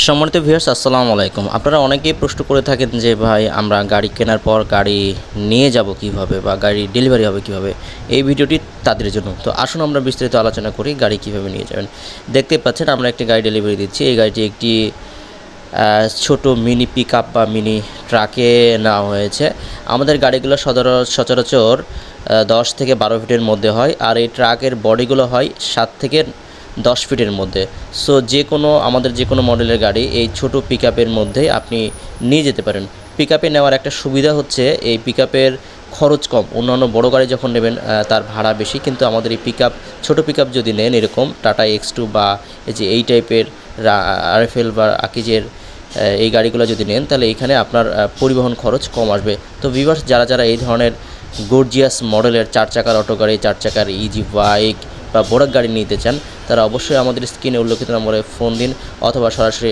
সম্মানিত ভিউয়ার্স আসসালামু আলাইকুম। আপনারা অনেকেই প্রশ্ন করে থাকেন যে ভাই আমরা গাড়ি কেনার পর গাড়ি নিয়ে যাব কিভাবে বা গাড়ি ডেলিভারি হবে কিভাবে। এই ভিডিওটি তাদের জন্য। তো আসুন আমরা বিস্তারিত আলোচনা করি গাড়ি কিভাবে নিয়ে যাবেন। দেখতে পাচ্ছেন আমরা একটি গাড়ি ডেলিভারি দিচ্ছি। এই গাড়িটি একটি ছোট মিনি পিকআপ বা মিনি ট্রাকে নেওয়া হয়েছে। আমাদের গাড়িগুলো সচরাচর 10 থেকে 12 ফিটের মধ্যে হয়, আর এই ট্রাকের বডিগুলো হয় 7 থেকে 10 ফিটের মধ্যে। সো আমাদের যে কোনো মডেলের গাড়ি এই ছোট পিকআপের মধ্যে আপনি নিয়ে যেতে পারেন। পিকআপে নেওয়ার একটা সুবিধা হচ্ছে এই পিকআপের খরচ কম। অন্যান্য বড় গাড়ি যখন নেবেন তার ভাড়া বেশি, কিন্তু আমাদের এই ছোট পিকআপ যদি নেন এরকম টাটা X2 বা এই যে এই টাইপের RFL বা আকিজের এই গাড়িগুলো যদি নেন তাহলে এখানে আপনার পরিবহন খরচ কম আসবে। তো ভিউয়ার্স যারা এই ধরনের গর্জিয়াস মডেলের 4 চাকার অটো গাড়ি, 4 চাকার ইজি বাইক বা বড় গাড়ি নিতে চান তারা অবশ্যই আমাদের স্ক্রিনে উল্লেখিত নম্বরে ফোন দিন অথবা সরাসরি